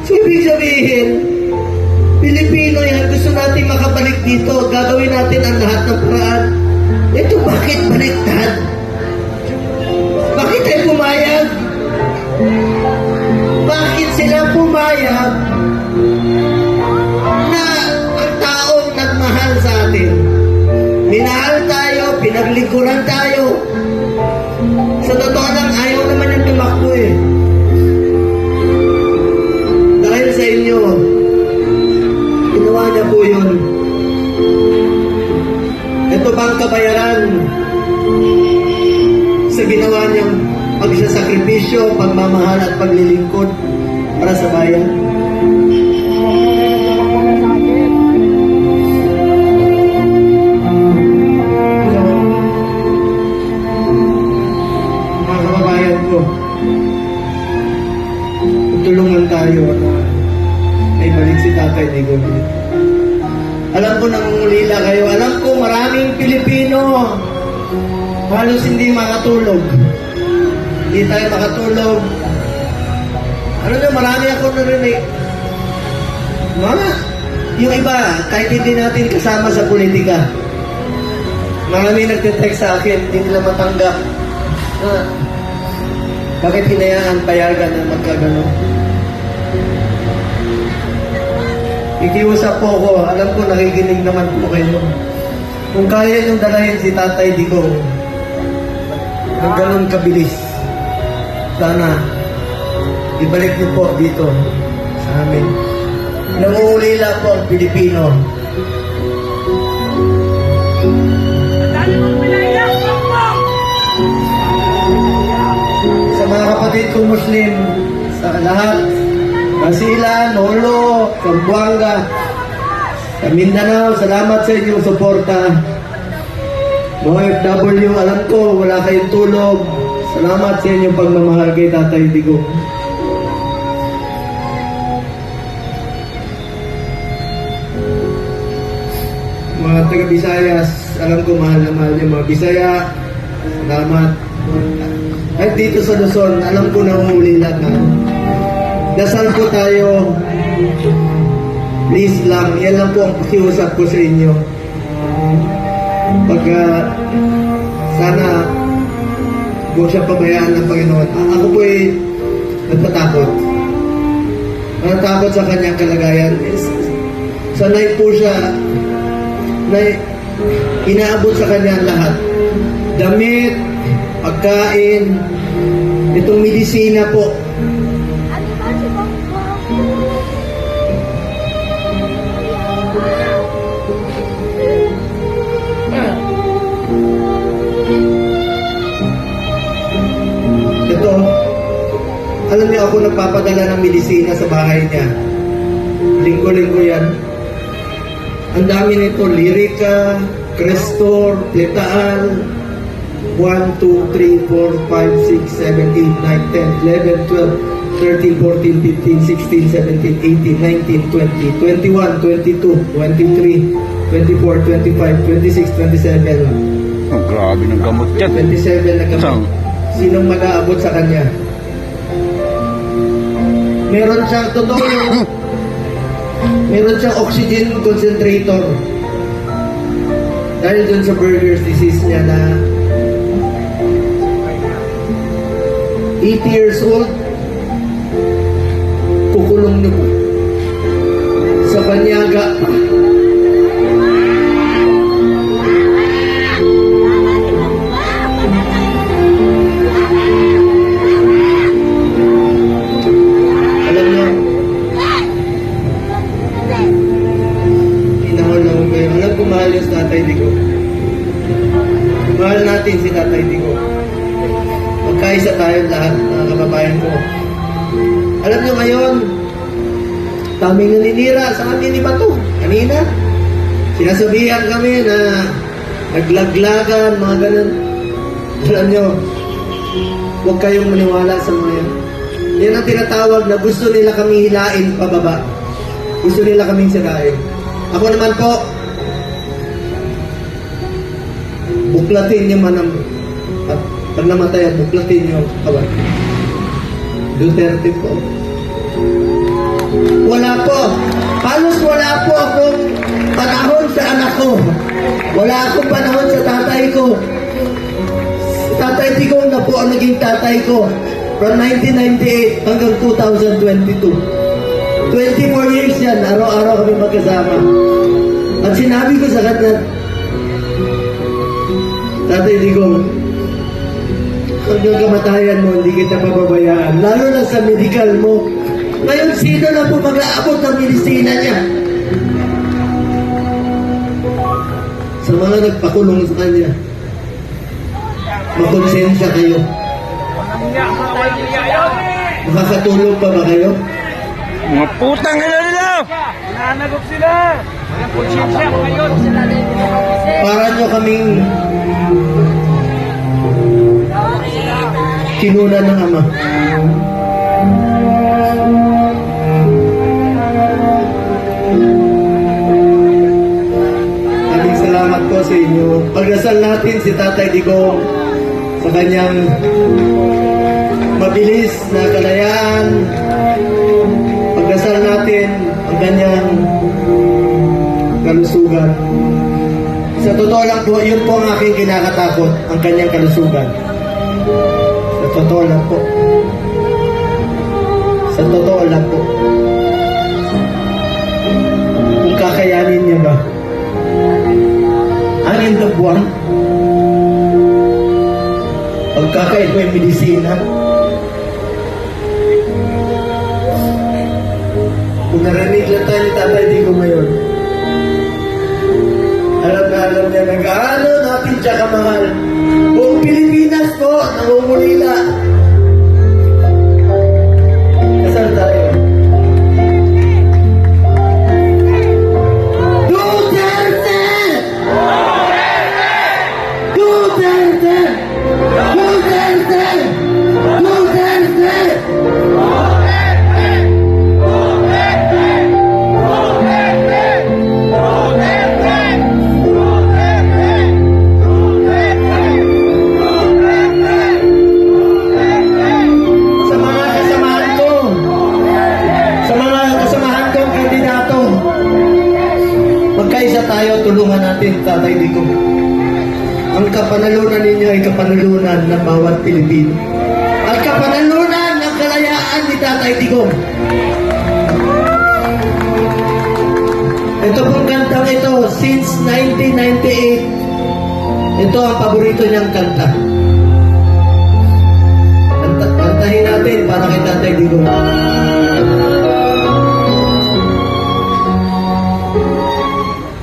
So, ibig sabihin, Pilipino yan, gusto natin makabalik dito, gagawin natin ang lahat ng paraan. Ito, bakit baliktad? Bakit tayo pumayag? Bakit sila pumayag na ang taong nagmahal sa atin? Minahal tayo, pinaglingkuran tayo. Sa totoo lang, ayaw naman yung tumakbo eh. Dahil sa inyo, ginawa niya po yun. Ito bang kabayaran sa ginawa niyang pagsasakripisyo, pagmamahal at paglilingkod para sa bayan? Mga kababayan ko, tulungan tayo na ay balik si Tatay Digo. Alam ko nangungulila kayo. Alam ko maraming Pilipino halos hindi makatulog. Hindi tayo makatulog. Ano na, marami ako narinig. Yung iba, kahit hindi natin kasama sa politika, marami nagte-text sa akin, hindi nila matanggap. Bakit hinayaan payagan na magkagano? Ikiusap po ko, alam ko nakikinig naman po kayo. Kung kaya niyong dalahin si Tatay Digo ng ganun kabilis, sana ibalik niyo po dito sa amin. Nangungulila po ang Pilipino. Sa mga kapatid kong Muslim, sa lahat, Basilan, Nolo, Zamboanga, sa Mindanao, salamat sa inyong suporta. Mga FW, alam ko, wala kayong tulog. Salamat sa inyong pagmamahal kay Tatay Digo. Mga taga-Bisayas, alam ko mahal na mahal yung mga Bisaya. Salamat. At dito sa Luzon, alam ko nangungulila na. Dasal po tayo. Please lang, yan lang po ang pakiusap ko sa inyo. Pagka sana huwag siya pabayaan ng Panginoon. Ako po ay nagpatakot. Natatakot sa kanyang kalagayan. Sanay po siya na inaabot sa kanya lahat. Damit, pagkain, itong medisina po. Ito, alam niyo ako nagpapadala ng medisina sa bahay niya. Linggo-linggo yan. Ang dami nito, Lyrica, Crestor, Pletal, 1, 2, 3, 4, 5, 6, 7, 8, 9, 10, 11, 12, 13, 14, 15, 16, 17, 18, 19, 20, 21, 22, 23, 24, 25, 26, 27. Oh, grabe ng gamot yan. 27 na gamot. Sinong mag-aabot sa kanya? Meron siyang, totoo yung meron siyang oxygen concentrator. Dahil dun sa Buerger's disease niya na 80 years old, kukulong niyo po sa banyaga pa. Alam niyo, inahulong kayo. Alam ko mahal yung Tatay Digo. Mahal natin si Tatay Digo. Magkaisa tayo lahat, mga kababayan ko. Alam nyo ngayon, daming naninira sa amin ni Bato. Kanina, sinasabihan kami na naglaglagan, mga ganun. Alam nyo, huwag kayong maniwala sa mga yan. Yan ang tinatawag na gusto nila kami hilain pababa. Gusto nila kaming sirain. Ako naman po, buklatin niyo man ang at pag namatay, buklatin niyo kaway. Duterte po. Halos wala po akong panahon sa anak ko. Wala akong panahon sa tatay ko. Tatay Digong na po ang naging tatay ko from 1998 hanggang 2022. 24 years yan, araw-araw kami magkasama. At sinabi ko sa kanya, Tatay Digong, hanggang kamatayan mo, hindi kita pababayaan. Lalo na sa medical mo. Ngayon, sino na po mag-aabot ng medisina niya? Sa mga nagpakulong sa kanya, makonsensya kayo. Makakatulong pa ba kayo? Mga putang ina nila! Nananagok sila! Walang konsensya ngayon. Para nyo kaming kinunan ng Ama. Maraming salamat po sa inyo. Pagdasal natin si Tatay Digong sa kanyang mabilis na kalayaan. Pagdasal natin ang kanyang kalusugan. Sa totoo lang po, yun po ang aking kinakatakot, ang kanyang kalusugan. Sa totoo lang po. Sa totoo lang po. Kung kakayanin niya ba? Anin na buwan? Pagkakain ko yung medisina. Kung narinig lang tayo ni Tatay Digong ngayon, alam na alam niya na gaano natin siya kamahal. Buong Pilipinas po, nangungulila. Kasal tayo. Duterte! Duterte! Duterte! Duterte! Sa mga kasamahan kong kandidato, magkaisa tayo, tulungan natin Tatay Digong. Ang kapanalunan ninyo ay kapanalunan ng bawat Pilipino. At kapanalunan ng kalayaan ni Tatay Digong. Ito pong kantang ito, since 1998, ito ang paborito niyang kanta. Kantahin natin para kay Tatay Digong.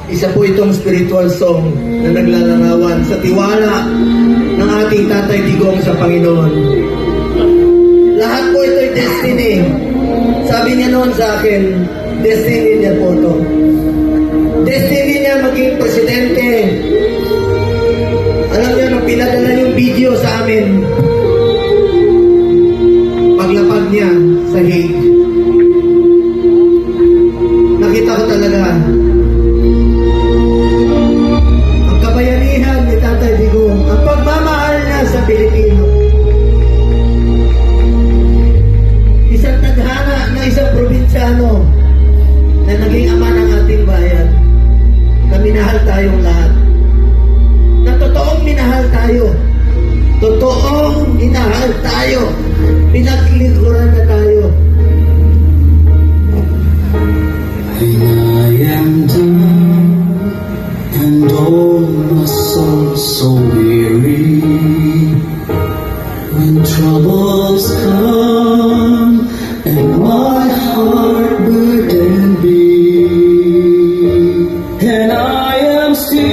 Isa po itong spiritual song na naglalarawan sa tiwala ng ating Tatay Digong sa Panginoon. Lahat po ito'y destiny. Sabi niya noon sa akin, destiny niya po ito. Destiny niya maging presidente. Alam niyo, nung pinadala yung video sa amin, paglapag niya sa Hague, nakita ko talaga ang kabayanihan ni Tatay Digong, ang pagmamahal niya sa Pilipino. Isang tadhana na isang probinsyano na naging ama ng ating bayan, na minahal tayong lahat. Na totoong minahal tayo. Totoong minahal tayo. Pinaglingkuran na tayo. When I am down and all my soul so weary, when troubles come and my heart burden be, and I am still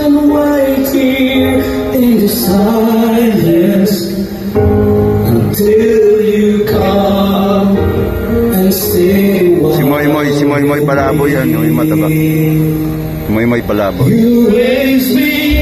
and waiting in the silence until you come and stay Si Moy Moy Palabo yan, yung mataba. Moy Moy Palabo. You raise me